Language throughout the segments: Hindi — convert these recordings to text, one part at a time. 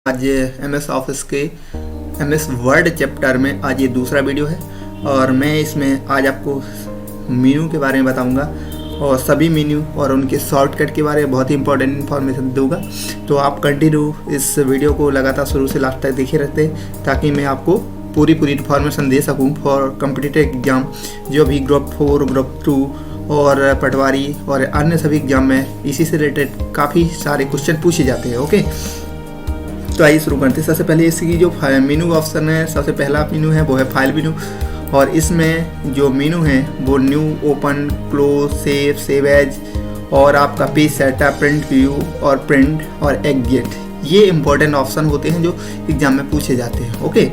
आज MS ऑफिस के MS वर्ड चैप्टर में आज ये दूसरा वीडियो है और मैं इसमें आज आपको मेनू के बारे में बताऊंगा और सभी मेनू और उनके शॉर्टकट के बारे में बहुत ही इंपॉर्टेंट इन्फॉर्मेशन दूंगा। तो आप कंटिन्यू इस वीडियो को लगातार शुरू से लास्ट तक देखे रहते ताकि मैं आपको पूरी इन्फॉर्मेशन दे सकूं फॉर कॉम्पिटिटिव एग्ज़ाम, जो भी ग्रुप 4, ग्रुप 2 और पटवारी और अन्य सभी एग्ज़ाम में इसी से रिलेटेड काफ़ी सारे क्वेश्चन पूछे जाते हैं। ओके, तो आइए शुरू करते हैं। सबसे पहले इसकी जो मेनू ऑप्शन है, सबसे पहला मेनू है वो है फाइल मेनू और इसमें जो मेनू है वो new, open, close, save as और आपका पेज सेटअप, प्रिंट व्यू और प्रिंट और एग्जिट, ये इंपॉर्टेंट ऑप्शन होते हैं जो एग्जाम में पूछे जाते हैं। ओके,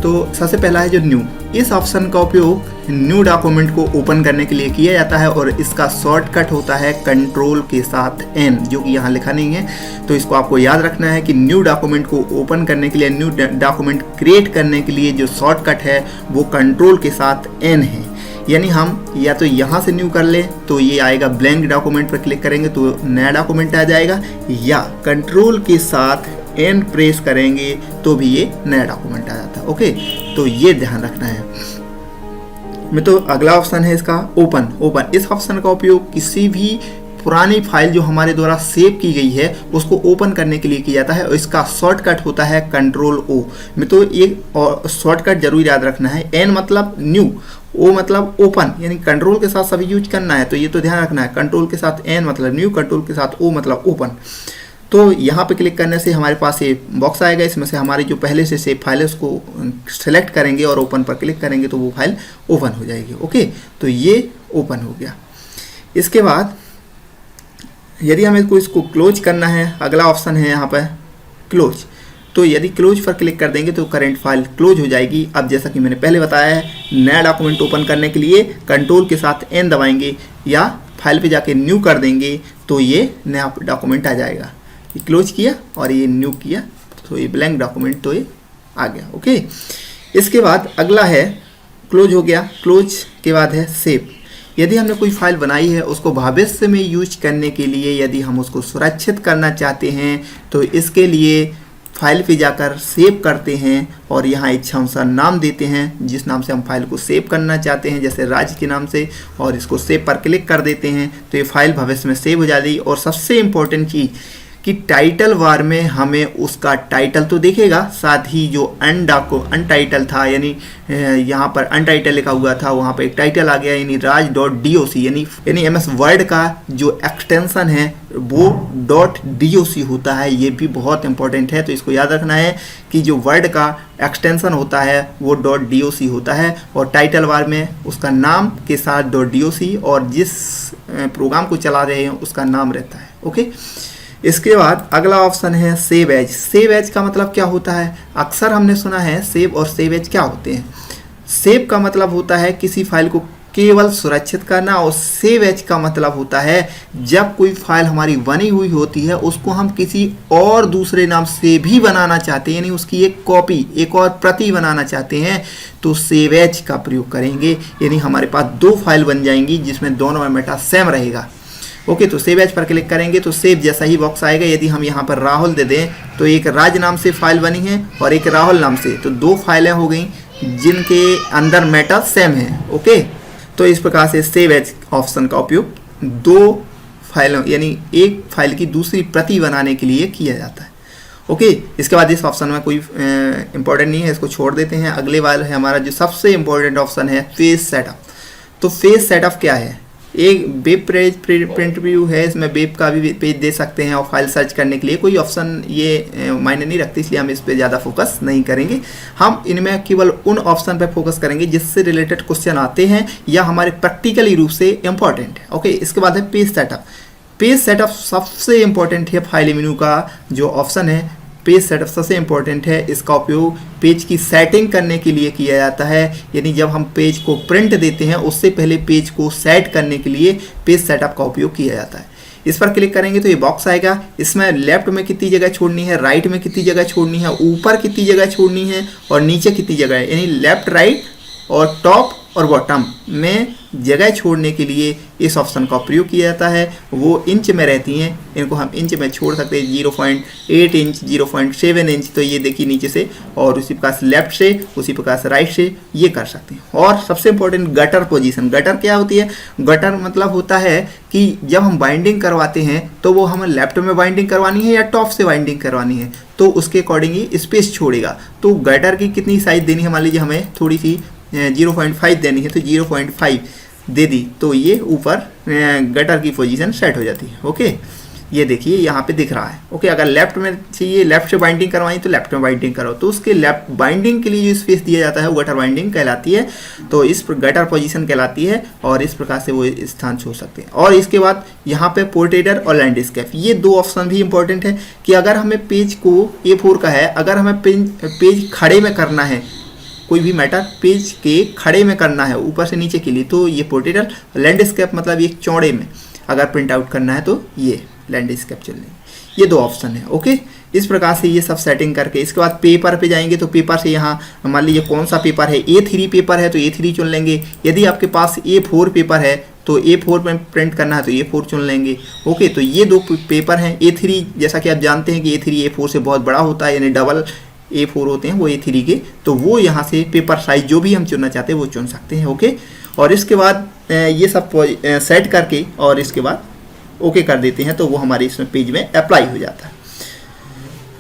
तो सबसे पहला है जो न्यू। इस ऑप्शन का उपयोग न्यू डॉक्यूमेंट को ओपन करने के लिए किया जाता है और इसका शॉर्टकट होता है कंट्रोल के साथ N, जो कि यहाँ लिखा नहीं है। तो इसको आपको याद रखना है कि न्यू डॉक्यूमेंट को ओपन करने के लिए, न्यू डॉक्यूमेंट क्रिएट करने के लिए जो शॉर्टकट है वो कंट्रोल के साथ N है। यानी हम या तो यहाँ से न्यू कर ले तो ये आएगा, ब्लैंक डॉक्यूमेंट पर क्लिक करेंगे तो नया डॉक्यूमेंट आ जाएगा, या कंट्रोल के साथ N प्रेस करेंगे तो भी ये नया डॉक्यूमेंट आ जाता है। ओके, तो ये ध्यान रखना है। मैं तो अगला ऑप्शन है इसका ओपन। इस ऑप्शन का उपयोग किसी भी पुरानी फाइल जो हमारे द्वारा सेव की गई है उसको ओपन करने के लिए किया जाता है और इसका शॉर्टकट होता है कंट्रोल O। में तो एक शॉर्टकट जरूर याद रखना है, N मतलब न्यू, O मतलब ओपन, यानी कंट्रोल के साथ सभी यूज करना है। तो ये तो ध्यान रखना है, कंट्रोल के साथ N मतलब न्यू, कंट्रोल के साथ O मतलब ओपन। तो यहाँ पे क्लिक करने से हमारे पास ये बॉक्स आएगा, इसमें से हमारी जो पहले से सेव फाइल है उसको सेलेक्ट करेंगे और ओपन पर क्लिक करेंगे तो वो फाइल ओपन हो जाएगी। ओके, तो ये ओपन हो गया। इसके बाद यदि हमें इसको क्लोज करना है, अगला ऑप्शन है यहाँ पर क्लोज। तो यदि क्लोज पर क्लिक कर देंगे तो करंट फाइल क्लोज हो जाएगी। अब जैसा कि मैंने पहले बताया है, नया डॉक्यूमेंट ओपन करने के लिए कंट्रोल के साथ N दबाएंगे या फाइल पे जाके न्यू कर देंगे तो ये नया डॉक्यूमेंट आ जाएगा। ये क्लोज किया और ये न्यू किया तो ये ब्लैंक डॉक्यूमेंट तो ये आ गया। ओके, इसके बाद अगला है क्लोज हो गया। क्लोज के बाद है सेव। यदि हमने कोई फाइल बनाई है उसको भविष्य में यूज करने के लिए, यदि हम उसको सुरक्षित करना चाहते हैं तो इसके लिए फाइल पे जाकर सेव करते हैं और यहाँ इच्छा अनुसार नाम देते हैं जिस नाम से हम फाइल को सेव करना चाहते हैं, जैसे राज के नाम से, और इसको सेव पर क्लिक कर देते हैं तो ये फाइल भविष्य में सेव हो जाती है। और सबसे इम्पोर्टेंट चीज़ कि टाइटल बार में हमें उसका टाइटल तो दिखेगा, साथ ही जो अनटाइटल था, यानी यहाँ पर अनटाइटल लिखा हुआ था वहाँ पर एक टाइटल आ गया, यानी raj.doc, यानी MS वर्ड का जो एक्सटेंशन है वो .doc होता है। ये भी बहुत इंपॉर्टेंट है, तो इसको याद रखना है कि जो वर्ड का एक्सटेंशन होता है वो .doc होता है और टाइटल बार में उसका नाम के साथ .doc और जिस प्रोग्राम को चला रहे हैं उसका नाम रहता है। ओके, इसके बाद अगला ऑप्शन है सेव एज। सेव एज का मतलब क्या होता है? अक्सर हमने सुना है सेव और सेव एज क्या होते हैं। सेव का मतलब होता है किसी फाइल को केवल सुरक्षित करना और सेव एज का मतलब होता है जब कोई फाइल हमारी बनी हुई होती है उसको हम किसी और दूसरे नाम से भी बनाना चाहते हैं, यानी उसकी एक कॉपी, एक और प्रति बनाना चाहते हैं तो सेव एज का प्रयोग करेंगे। यानी हमारे पास दो फाइल बन जाएंगी जिसमें दोनों में मेटा सेम रहेगा। ओके, तो सेव एज पर क्लिक करेंगे तो सेव जैसा ही बॉक्स आएगा। यदि हम यहाँ पर राहुल दे दें तो एक राज नाम से फाइल बनी है और एक राहुल नाम से, तो दो फाइलें हो गई जिनके अंदर मेटा सेम है। ओके, तो इस प्रकार से सेव एज ऑप्शन का उपयोग दो फाइलों यानी एक फाइल की दूसरी प्रति बनाने के लिए किया जाता है। ओके, इसके बाद इस ऑप्शन में कोई इंपॉर्टेंट नहीं है, इसको छोड़ देते हैं। अगले वाला है हमारा जो सबसे इम्पोर्टेंट ऑप्शन है पेज सेटअप। तो पेज सेटअप क्या है? एक वेब पेज प्रिंट व्यू है, इसमें वेब का भी पेज दे सकते हैं और फाइल सर्च करने के लिए कोई ऑप्शन ये मायने नहीं रखती, इसलिए हम इस पे ज़्यादा फोकस नहीं करेंगे। हम इनमें केवल उन ऑप्शन पे फोकस करेंगे जिससे रिलेटेड क्वेश्चन आते हैं या हमारे प्रैक्टिकली रूप से इम्पॉर्टेंट है। ओके, इसके बाद है पेज सेटअप। पेज सेटअप सबसे इम्पॉर्टेंट है फाइल मेनू का जो ऑप्शन है। पेज सेटअप सबसे इम्पोर्टेंट है, इसका उपयोग पेज की सेटिंग करने के लिए किया जाता है। यानी जब हम पेज को प्रिंट देते हैं उससे पहले पेज को सेट करने के लिए पेज सेटअप का उपयोग किया जाता है। इस पर क्लिक करेंगे तो ये बॉक्स आएगा, इसमें लेफ्ट में कितनी जगह छोड़नी है, राइट में कितनी जगह छोड़नी है, ऊपर कितनी जगह छोड़नी है और नीचे कितनी जगह है, यानी लेफ्ट, राइट और टॉप और बॉटम में जगह छोड़ने के लिए इस ऑप्शन का प्रयोग किया जाता है। वो इंच में रहती हैं, इनको हम इंच में छोड़ सकते हैं, 0.8 इंच, 0.7 इंच। तो ये देखिए नीचे से, और उसी प्रकार से लेफ्ट से, उसी प्रकार से राइट से ये कर सकते हैं। और सबसे इंपॉर्टेंट गटर पोजीशन। गटर क्या होती है? गटर मतलब होता है कि जब हम बाइंडिंग करवाते हैं तो वो हमें लेफ्ट में बाइंडिंग करवानी है या टॉप से बाइंडिंग करवानी है, तो उसके अकॉर्डिंग ही स्पेस छोड़ेगा। तो गटर की कितनी साइज देनी है, मान लीजिए हमें थोड़ी सी 0.5 देनी है, तो 0.5 दे दी, तो ये ऊपर गटर की पोजीशन सेट हो जाती है। ओके, ये देखिए यहाँ पे दिख रहा है। ओके, अगर लेफ्ट में चाहिए, लेफ्ट से बाइंडिंग करवाई तो लेफ्ट में बाइंडिंग करो, तो उसके लेफ्ट बाइंडिंग के लिए जो स्पेस दिया जाता है वो गटर बाइंडिंग कहलाती है। तो इस गटर पोजीशन कहलाती है, और इस प्रकार से वो स्थान छोड़ सकते हैं। और इसके बाद यहाँ पे पोर्ट्रेटर और लैंडस्केप, ये दो ऑप्शन भी इंपॉर्टेंट है कि अगर हमें पेज को A4 का है, अगर हमें पेज खड़े में करना है, कोई भी मैटर पेज के खड़े में करना है ऊपर से नीचे के लिए, तो ये पोर्ट्रेटर। लैंडस्केप मतलब ये चौड़े में अगर प्रिंट आउट करना है तो ये लैंडस्केप चल लेंगे। ये दो ऑप्शन है। ओके, इस प्रकार से ये सब सेटिंग करके इसके बाद पेपर पे जाएंगे, तो पेपर से यहाँ मान लीजिए कौन सा पेपर है, A3 पेपर है तो A3 चुन लेंगे। यदि आपके पास A4 पेपर है तो A4 में प्रिंट करना है तो A4 चुन लेंगे। ओके, तो ये दो पेपर हैं। A3 जैसा कि आप जानते हैं कि A3 A4 से बहुत बड़ा होता है, यानी डबल A4 होते हैं वो A3 के, तो वो यहाँ से पेपर साइज जो भी हम चुनना चाहते हैं वो चुन सकते हैं। ओके, और इसके बाद ये सब सेट करके और इसके बाद ओके कर देते हैं, तो वो हमारे इसमें पेज में अप्लाई हो जाता है।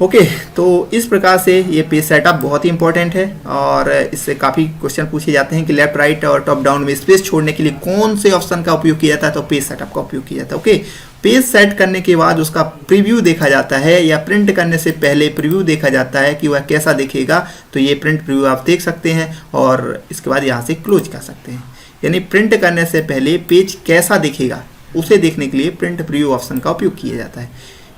ओके, तो इस प्रकार से ये पेज सेटअप बहुत ही इंपॉर्टेंट है, और इससे काफ़ी क्वेश्चन पूछे जाते हैं कि लेफ्ट राइट और टॉप डाउन में स्पेस छोड़ने के लिए कौन से ऑप्शन का उपयोग किया जाता है, तो पेज सेटअप का उपयोग किया जाता है। ओके, पेज सेट करने के बाद उसका प्रीव्यू देखा जाता है, या प्रिंट करने से पहले प्रीव्यू देखा जाता है कि वह कैसा दिखेगा। तो ये प्रिंट प्रीव्यू आप देख सकते हैं, और इसके बाद यहाँ से क्लोज कर सकते हैं। यानी प्रिंट करने से पहले पेज कैसा दिखेगा उसे देखने के लिए प्रिंट प्रीव्यू ऑप्शन का उपयोग किया जाता है।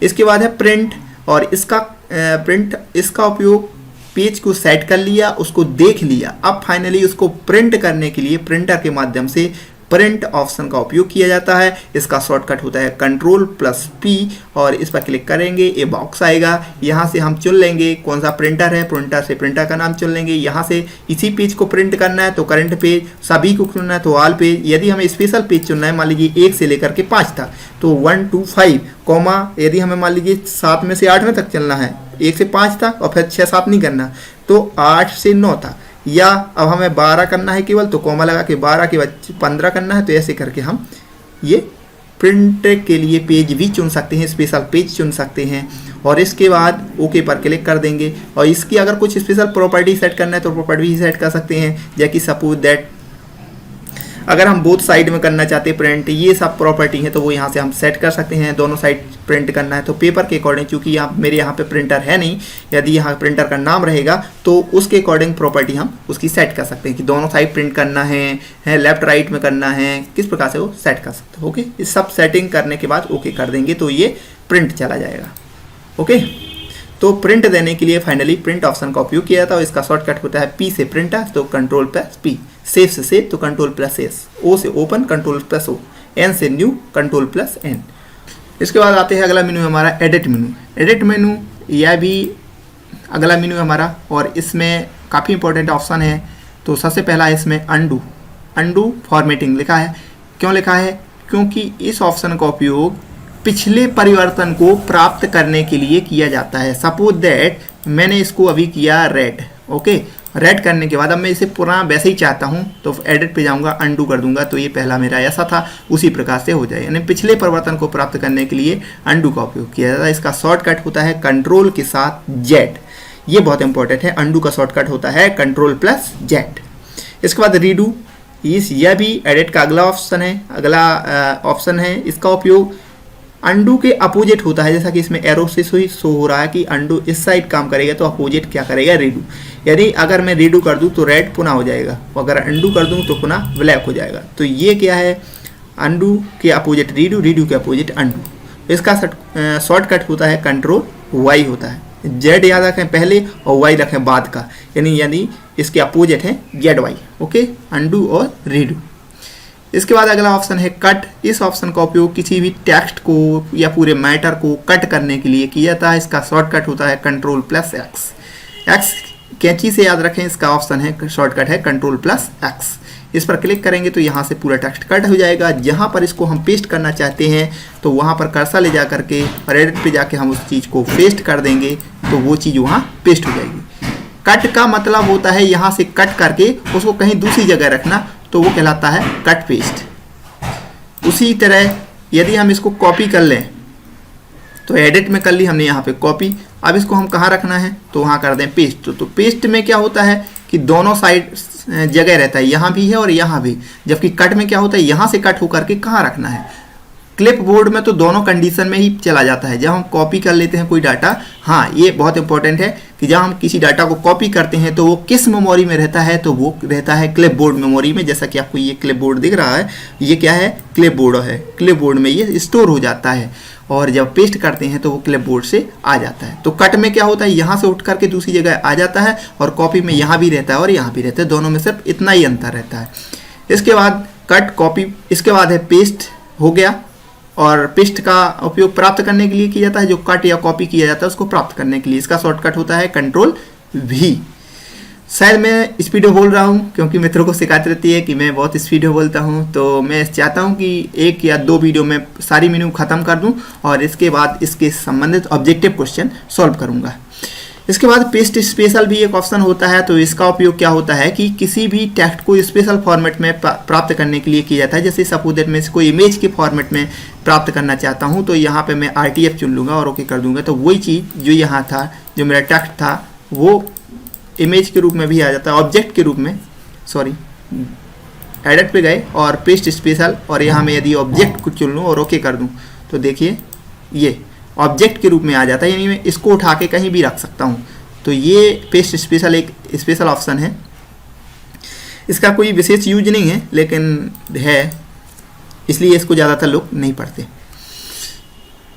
इसके बाद है प्रिंट, और इसका उपयोग पेज को सेट कर लिया, उसको देख लिया, अब फाइनली उसको प्रिंट करने के लिए प्रिंटर के माध्यम से प्रिंट ऑप्शन का उपयोग किया जाता है। इसका शॉर्टकट होता है Ctrl+P, और इस पर क्लिक करेंगे, ये बॉक्स आएगा। यहाँ से हम चुन लेंगे कौन सा प्रिंटर है, प्रिंटर से प्रिंटर का नाम चुन लेंगे। यहाँ से इसी पेज को प्रिंट करना है तो करंट पेज, सभी को चुनना है तो ऑल पेज। यदि हमें स्पेशल पेज चुनना है, मान लीजिए 1 से लेकर के 5 तक, तो 1 to 5, कॉमा, यदि हमें मान लीजिए 7 में से 8 में तक चलना है, 1 से 5 तक, और फिर 6-7 नहीं करना, तो 8 से 9 तक, या अब हमें 12 करना है केवल, तो कॉमा लगा के 12 के बाद 15 करना है। तो ऐसे करके हम ये प्रिंट के लिए पेज भी चुन सकते हैं, स्पेशल पेज चुन सकते हैं, और इसके बाद ओके पर क्लिक कर देंगे। और इसकी अगर कुछ स्पेशल प्रॉपर्टी सेट करना है तो प्रॉपर्टी भी सेट कर सकते हैं, जैसे कि सपोज दैट अगर हम बोथ साइड में करना चाहते हैं प्रिंट, ये सब प्रॉपर्टी है तो वो यहाँ से हम सेट कर सकते हैं। दोनों साइड प्रिंट करना है तो पेपर के अकॉर्डिंग, चूँकि यहाँ मेरे यहाँ पे प्रिंटर है नहीं, यदि यहाँ प्रिंटर का नाम रहेगा तो उसके अकॉर्डिंग प्रॉपर्टी हम उसकी सेट कर सकते हैं कि दोनों साइड प्रिंट करना है लेफ्ट राइट में करना है, किस प्रकार से वो सेट कर सकते हैं। ओके, इस सब सेटिंग करने के बाद ओके कर देंगे तो ये प्रिंट चला जाएगा। ओके, तो प्रिंट देने के लिए फाइनली प्रिंट ऑप्शन का उपयोग किया जाता है, और इसका शॉर्टकट होता है P से प्रिंटर तो Ctrl+P, सेव से सेव तो Ctrl+S, O से ओपन Ctrl+O, N से न्यू Ctrl+N। इसके बाद आते हैं अगला मेन्यू हमारा एडिट मेन्यू। एडिट मेन्यू यह भी अगला मेन्यू है हमारा, और इसमें काफ़ी इंपॉर्टेंट ऑप्शन है। तो सबसे पहला है इसमें अंडू फॉर्मेटिंग लिखा है। क्यों लिखा है? क्योंकि इस ऑप्शन का उपयोग पिछले परिवर्तन को प्राप्त करने के लिए किया जाता है। सपोज दैट मैंने इसको अभी किया रेड, ओके, रेड करने के बाद अब मैं इसे पुराना वैसे ही चाहता हूँ तो एडिट पे जाऊँगा, अंडू कर दूंगा, तो ये पहला मेरा ऐसा था उसी प्रकार से हो जाए। यानी पिछले परिवर्तन को प्राप्त करने के लिए अंडू का उपयोग किया जाता है। इसका शॉर्टकट होता है कंट्रोल के साथ Z, ये बहुत इंपॉर्टेंट है। अंडू का शॉर्टकट होता है Ctrl+Z। इसके बाद रीडू, यह भी एडिट का अगला ऑप्शन है। इसका उपयोग अंडू के अपोजिट होता है, जैसा कि इसमें एरो से शो हो रहा है कि अंडू इस साइड काम करेगा तो अपोजिट क्या करेगा, रीडू। यदि अगर मैं रीडू कर दूं तो रेड पुनः हो जाएगा, और अगर अंडू कर दूं तो पुनः ब्लैक हो जाएगा। तो ये क्या है, अंडू के अपोजिट रीडू, रीडू के अपोजिट अंडू। इसका शॉर्टकट होता है Ctrl+Y होता है। Z याद रखें पहले और Y रखें बाद का, यानी इसके अपोजिट है ZY। ओके, अंडू और रीडू। इसके बाद अगला ऑप्शन है कट। इस ऑप्शन का उपयोग किसी भी टेक्स्ट को या पूरे मैटर को कट करने के लिए किया जाता है। इसका शॉर्टकट होता है Ctrl+X। X कैंची से याद रखें, इसका ऑप्शन है शॉर्टकट है Ctrl+X। इस पर क्लिक करेंगे तो यहाँ से पूरा टेक्स्ट कट हो जाएगा। जहाँ पर इसको हम पेस्ट करना चाहते हैं तो वहाँ पर कर्सर ले जा करके और एडिट पे जाके हम उस चीज़ को पेस्ट कर देंगे तो वो चीज़ वहाँ पेस्ट हो जाएगी। कट का मतलब होता है यहाँ से कट करके उसको कहीं दूसरी जगह रखना, तो वो कहलाता है कट पेस्ट। उसी तरह यदि हम इसको कॉपी कर लें तो एडिट में कर ली हमने यहाँ पे कॉपी, अब इसको हम कहाँ रखना है तो वहाँ कर दें पेस्ट। तो पेस्ट में क्या होता है कि दोनों साइड जगह रहता है, यहाँ भी है और यहाँ भी, जबकि कट में क्या होता है यहाँ से कट होकर के कहाँ रखना है। क्लिप बोर्ड में तो दोनों कंडीशन में ही चला जाता है। जब हम कॉपी कर लेते हैं कोई डाटा, हाँ ये बहुत इंपॉर्टेंट है कि जब हम किसी डाटा को कॉपी करते हैं तो वो किस मेमोरी में रहता है, तो वो रहता है क्लिप बोर्ड मेमोरी में। जैसा कि आपको ये क्लिप बोर्ड दिख रहा है, ये क्या है, क्लिप बोर्ड है। क्लिप बोर्ड में ये स्टोर हो जाता है और जब पेस्ट करते हैं तो वो क्लिप बोर्ड से आ जाता है। तो कट में क्या होता है, यहाँ से उठ करके दूसरी जगह आ जाता है और कॉपी में यहाँ भी रहता है और यहाँ भी रहता है, दोनों में सिर्फ इतना ही अंतर रहता है। इसके बाद कट कॉपी, इसके बाद है पेस्ट हो गया। और पेस्ट का उपयोग प्राप्त करने के लिए किया जाता है, जो कट या कॉपी किया जाता है उसको प्राप्त करने के लिए। इसका शॉर्टकट होता है Ctrl+V। शायद मैं स्पीड में बोल रहा हूँ क्योंकि मित्रों को शिकायत रहती है कि मैं बहुत स्पीड में बोलता हूँ, तो मैं चाहता हूँ कि 1 या 2 वीडियो में सारी मेनू ख़त्म कर दूँ और इसके बाद इसके संबंधित ऑब्जेक्टिव क्वेश्चन सॉल्व करूँगा। इसके बाद पेस्ट स्पेशल भी एक ऑप्शन होता है। तो इसका उपयोग क्या होता है कि किसी भी टेक्स्ट को स्पेशल फॉर्मेट में प्राप्त करने के लिए किया जाता है। जैसे सपोज दैट मैं इसको इमेज के फॉर्मेट में प्राप्त करना चाहता हूं, तो यहाँ पे मैं RTF चुन लूँगा और ओके कर दूंगा, तो वही चीज़ जो यहाँ था, जो मेरा टेक्स्ट था, वो इमेज के रूप में भी आ जाता है, ऑब्जेक्ट के रूप में। सॉरी, एडिट पे गए और पेस्ट स्पेशल, और यहाँ मैं यदि ऑब्जेक्ट को चुन लूँ और ओके कर दूँ तो देखिए ये ऑब्जेक्ट के रूप में आ जाता है, यानी मैं इसको उठा के कहीं भी रख सकता हूँ। तो ये पेस्ट स्पेशल एक स्पेशल ऑप्शन है। इसका कोई विशेष यूज नहीं है लेकिन है, इसलिए इसको ज़्यादातर लोग नहीं पढ़ते।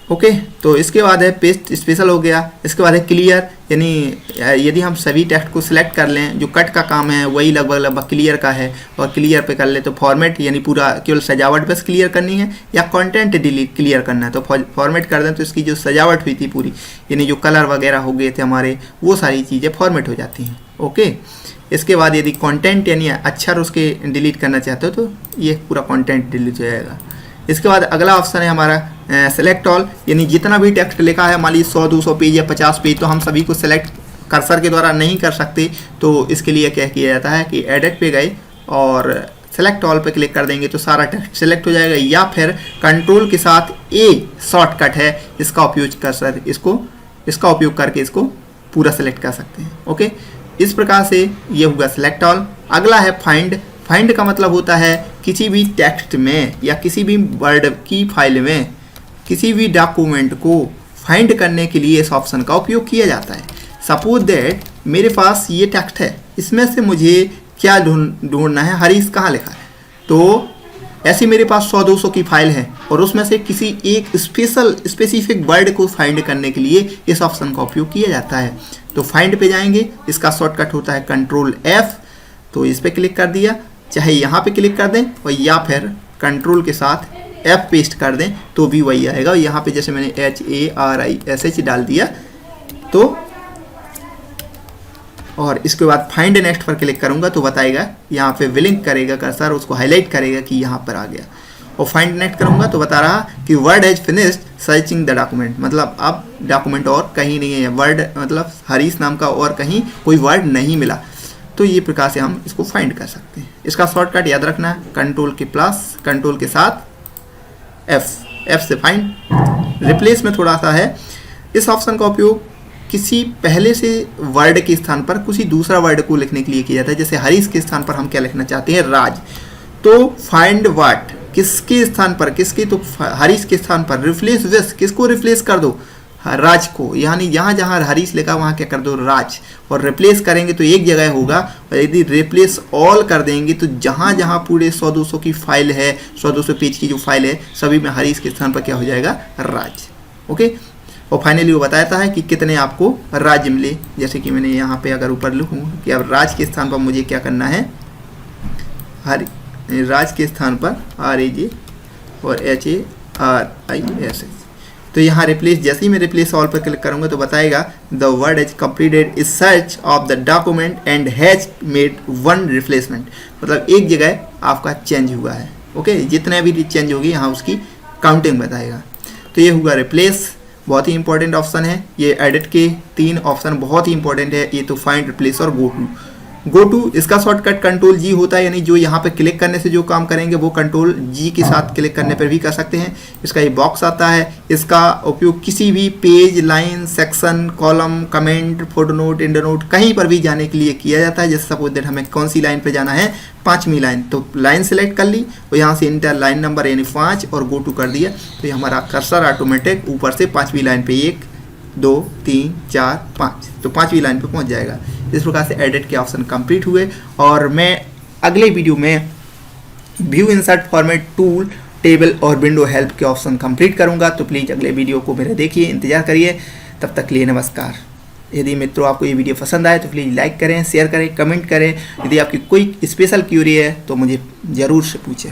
ओके, तो इसके बाद है पेस्ट स्पेशल हो गया। इसके बाद है क्लियर, यानी यदि हम सभी टेक्स्ट को सिलेक्ट कर लें, जो कट का काम है वही लगभग क्लियर का है, और क्लियर पे कर ले तो फॉर्मेट, यानी पूरा केवल सजावट बस क्लियर करनी है, या कंटेंट डिलीट क्लियर करना है तो फॉर्मेट कर दें तो इसकी जो सजावट हुई थी पूरी, यानी जो कलर वगैरह हो गए थे हमारे, वो सारी चीज़ें फॉर्मेट हो जाती हैं। ओके, इसके बाद यदि कंटेंट यानी अक्षर उसके डिलीट करना चाहते हो तो ये पूरा कंटेंट डिलीट हो जाएगा। इसके बाद अगला ऑप्शन है हमारा सेलेक्ट ऑल, यानी जितना भी टेक्स्ट लिखा है, मान लीजिए 100-200 पेज या 50 पेज, तो हम सभी को सेलेक्ट कर्सर के द्वारा नहीं कर सकते। तो इसके लिए क्या किया जाता है कि एडिट पे गए और सेलेक्ट ऑल पे क्लिक कर देंगे तो सारा टेक्स्ट सेलेक्ट हो जाएगा, या फिर कंट्रोल के साथ A शॉर्टकट है, इसका उपयोग कर्सर इसका उपयोग करके इसको पूरा सेलेक्ट कर सकते हैं। ओके, इस प्रकार से ये होगा सेलेक्ट ऑल। अगला है फाइंड। फाइंड का मतलब होता है किसी भी टेक्स्ट में या किसी भी वर्ड की फाइल में किसी भी डॉक्यूमेंट को फाइंड करने के लिए इस ऑप्शन का उपयोग किया जाता है। सपोज दैट मेरे पास ये टेक्स्ट है, इसमें से मुझे क्या ढूंढना है, हरीश कहाँ लिखा है, तो ऐसी मेरे पास 100-200 की फाइल है और उसमें से किसी एक स्पेसिफिक वर्ड को फाइंड करने के लिए इस ऑप्शन का उपयोग किया जाता है। तो फाइंड पे जाएंगे, इसका शॉर्टकट होता है Ctrl+F। तो इस पर क्लिक कर दिया, चाहे यहाँ पे क्लिक कर दें और या फिर कंट्रोल के साथ F पेस्ट कर दें तो भी वही आएगा। यहाँ पे जैसे मैंने HARISH डाल दिया तो, और इसके बाद फाइंड नेक्स्ट पर क्लिक करूँगा तो बताएगा, यहाँ पे विलिंक करेगा कर्सर, उसको हाईलाइट करेगा कि यहाँ पर आ गया। और फाइंड नेक्स्ट करूँगा तो बता रहा कि word has finished searching the document, मतलब अब डॉक्यूमेंट और कहीं नहीं है, वर्ड मतलब हरीश नाम का और कहीं कोई वर्ड नहीं मिला। तो ये प्रकार से हम इसको फाइंड कर सकते हैं। इसका शॉर्टकट याद रखना है, कंट्रोल के साथ F से फाइंड। रिप्लेस में थोड़ा सा है, इस ऑप्शन का उपयोग किसी पहले से वर्ड के स्थान पर किसी दूसरा वर्ड को लिखने के लिए किया जाता है। जैसे हरीश के स्थान पर हम क्या लिखना चाहते हैं, राज, तो फाइंड व्हाट किसके स्थान पर, किसके, तो हरीश के स्थान पर रिप्लेस विथ, किसको रिप्लेस कर दो, राज को, यानी यहाँ जहाँ हरीश लिखा वहाँ क्या कर दो, राज। और रिप्लेस करेंगे तो एक जगह होगा, और यदि रिप्लेस ऑल कर देंगे तो जहाँ जहाँ पूरे 100-200 की फाइल है, 100-200 पेज की जो फाइल है, सभी में हरीश के स्थान पर क्या हो जाएगा, राज। ओके, और फाइनली वो बताता है कि कितने आपको राज्य मिले। जैसे कि मैंने यहाँ पे अगर ऊपर लिखूँ कि अब राज के स्थान पर मुझे क्या करना है, राज के स्थान पर RAJ और HARISH, तो यहाँ रिप्लेस, जैसे ही मैं रिप्लेस ऑल पर क्लिक करूँगा तो बताएगा the word has completed is search of the document and has made one replacement, मतलब एक जगह आपका चेंज हुआ है। ओके, जितने भी चेंज होगी यहाँ उसकी काउंटिंग बताएगा। तो ये हुआ रिप्लेस, बहुत ही इंपॉर्टेंट ऑप्शन है। ये एडिट के 3 ऑप्शन बहुत ही इंपॉर्टेंट है, ये तो फाइंड, रिप्लेस और गो टू इसका शॉर्टकट कंट्रोल जी होता है, यानी जो यहाँ पे क्लिक करने से जो काम करेंगे वो कंट्रोल जी के साथ क्लिक करने पर भी कर सकते हैं। इसका ये बॉक्स आता है, इसका उपयोग किसी भी page, line, section, column, comment, footnote, endnote कहीं पर भी जाने के लिए किया जाता है। जैसे सपोज दैट हमें कौन सी लाइन पे जाना है, 5वीं लाइन, तो लाइन सेलेक्ट कर ली और यहाँ से इंटर लाइन नंबर यानी 5 और गो टू कर दिया, तो ये हमारा कर्सर ऑटोमेटिक ऊपर से 5वीं लाइन पे 1 2 3 4 5, तो 5वीं लाइन पे पहुँच जाएगा। इस प्रकार से एडिट के ऑप्शन कंप्लीट हुए और मैं अगले वीडियो में view insert format, tool, table और विंडो हेल्प के ऑप्शन कंप्लीट करूंगा। तो प्लीज़ अगले वीडियो को मेरे देखिए, इंतजार करिए। तब तक के लिए नमस्कार। यदि मित्रों आपको ये वीडियो पसंद आए तो प्लीज़ लाइक करें, शेयर करें, कमेंट करें। यदि आपकी कोई स्पेशल क्यूरी है तो मुझे ज़रूर से पूछें।